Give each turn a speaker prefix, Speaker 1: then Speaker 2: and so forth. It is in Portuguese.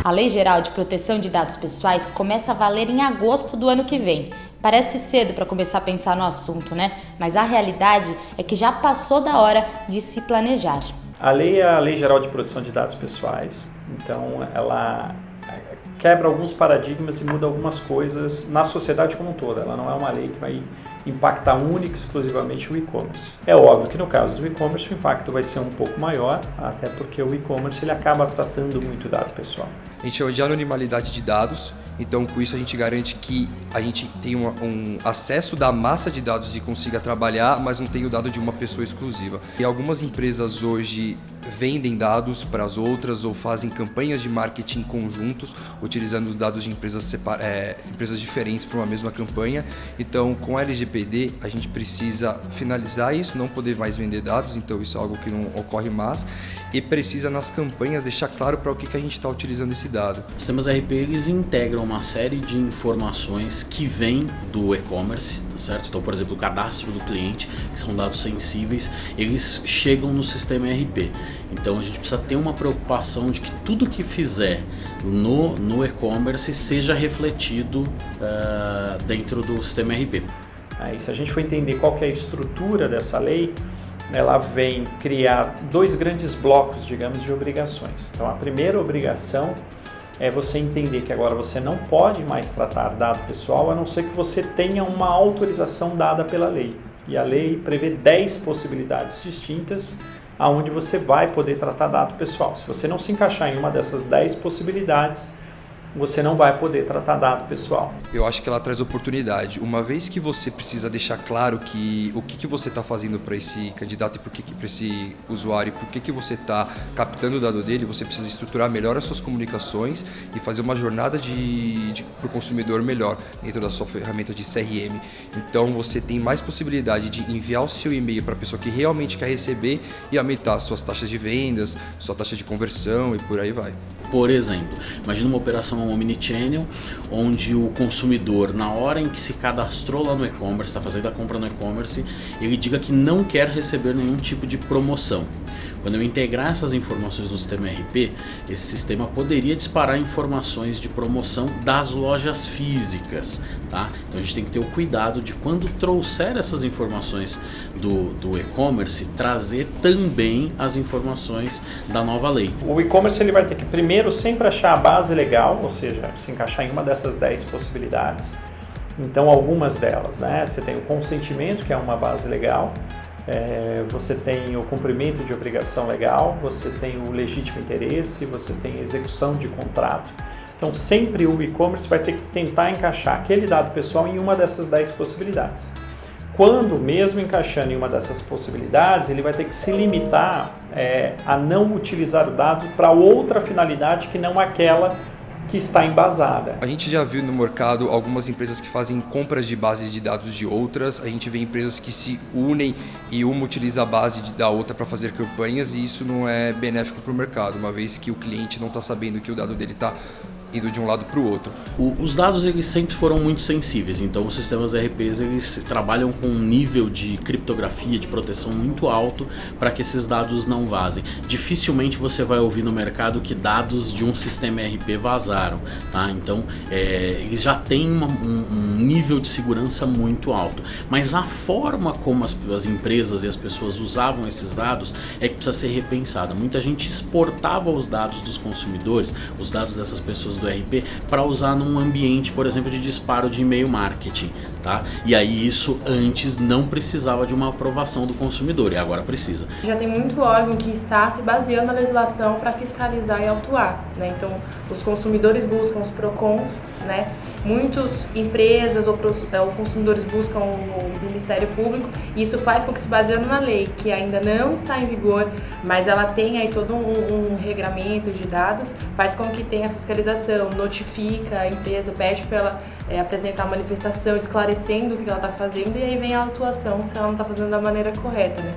Speaker 1: A Lei Geral de Proteção de Dados Pessoais começa a valer em agosto do ano que vem. Parece cedo para começar a pensar no assunto, né? Mas a realidade é que já passou da hora de se planejar.
Speaker 2: A lei é a Lei Geral de Proteção de Dados Pessoais, então ela quebra alguns paradigmas e muda algumas coisas na sociedade como um todo. Ela não é uma lei que vai impactar única e exclusivamente o e-commerce. É óbvio que no caso do e-commerce o impacto vai ser um pouco maior, até porque o e-commerce ele acaba tratando muito dado pessoal.
Speaker 3: A gente chama de anonimalidade de dados, então com isso a gente garante que a gente tem um acesso da massa de dados e consiga trabalhar, mas não tem o dado de uma pessoa exclusiva. E algumas empresas hoje vendem dados para as outras ou fazem campanhas de marketing conjuntos, utilizando os dados de empresas diferentes para uma mesma campanha. Então com a LGPD a gente precisa finalizar isso, não poder mais vender dados, então isso é algo que não ocorre mais, e precisa nas campanhas deixar claro para o que a gente está utilizando esse dado.
Speaker 4: Os sistemas ERP eles integram uma série de informações que vêm do e-commerce, tá certo? Então, por exemplo, o cadastro do cliente, que são dados sensíveis, eles chegam no sistema ERP. Então, a gente precisa ter uma preocupação de que tudo que fizer no e-commerce seja refletido dentro do sistema ERP.
Speaker 2: Aí, se a gente for entender qual que é a estrutura dessa lei, ela vem criar dois grandes blocos, digamos, de obrigações. Então, a primeira obrigação é você entender que agora você não pode mais tratar dado pessoal, a não ser que você tenha uma autorização dada pela lei. E a lei prevê 10 possibilidades distintas aonde você vai poder tratar dado pessoal. Se você não se encaixar em uma dessas 10 possibilidades, você não vai poder tratar dado pessoal.
Speaker 3: Eu acho que ela traz oportunidade. Uma vez que você precisa deixar claro que o que você está fazendo para esse candidato e para esse usuário, por que você está captando o dado dele, você precisa estruturar melhor as suas comunicações e fazer uma jornada para o consumidor melhor dentro da sua ferramenta de CRM. Então você tem mais possibilidade de enviar o seu e-mail para a pessoa que realmente quer receber e aumentar suas taxas de vendas, sua taxa de conversão e por aí vai.
Speaker 4: Por exemplo, imagina uma operação omnichannel, onde o consumidor, na hora em que se cadastrou lá no e-commerce, está fazendo a compra no e-commerce, ele diga que não quer receber nenhum tipo de promoção. Quando eu integrar essas informações no sistema ERP, esse sistema poderia disparar informações de promoção das lojas físicas, tá? Então a gente tem que ter o cuidado de, quando trouxer essas informações do e-commerce, trazer também as informações da nova lei.
Speaker 2: O e-commerce ele vai ter que primeiro sempre achar a base legal, ou seja, se encaixar em uma dessas 10 possibilidades. Então algumas delas, né? Você tem o consentimento, que é uma base legal. Você tem o cumprimento de obrigação legal, você tem o legítimo interesse, você tem a execução de contrato. Então sempre o e-commerce vai ter que tentar encaixar aquele dado pessoal em uma dessas 10 possibilidades. Quando, mesmo encaixando em uma dessas possibilidades, ele vai ter que se limitar a não utilizar o dado para outra finalidade que não aquela que está embasada.
Speaker 3: A gente já viu no mercado algumas empresas que fazem compras de bases de dados de outras, a gente vê empresas que se unem e uma utiliza a base da outra para fazer campanhas, e isso não é benéfico para o mercado, uma vez que o cliente não está sabendo que o dado dele está indo de um lado para o outro.
Speaker 4: Os dados eles sempre foram muito sensíveis, então os sistemas ERPs eles trabalham com um nível de criptografia, de proteção muito alto para que esses dados não vazem. Dificilmente você vai ouvir no mercado que dados de um sistema ERP vazaram, tá? Então eles já têm um nível de segurança muito alto, mas a forma como as empresas e as pessoas usavam esses dados é que precisa ser repensada. Muita gente exportava os dados dos consumidores, os dados dessas pessoas do ERP, para usar num ambiente, por exemplo, de disparo de e-mail marketing, tá? E aí isso antes não precisava de uma aprovação do consumidor, e agora precisa.
Speaker 5: Já tem muito órgão que está se baseando na legislação para fiscalizar e autuar, né? Então, os consumidores buscam os PROCONs, né? Muitas empresas ou consumidores buscam o Ministério Público, e isso faz com que, se baseando na lei, que ainda não está em vigor, mas ela tem aí todo um regramento de dados, faz com que tenha fiscalização, notifica a empresa, pede para ela apresentar a manifestação esclarecendo o que ela está fazendo, e aí vem a autuação se ela não está fazendo da maneira correta, né?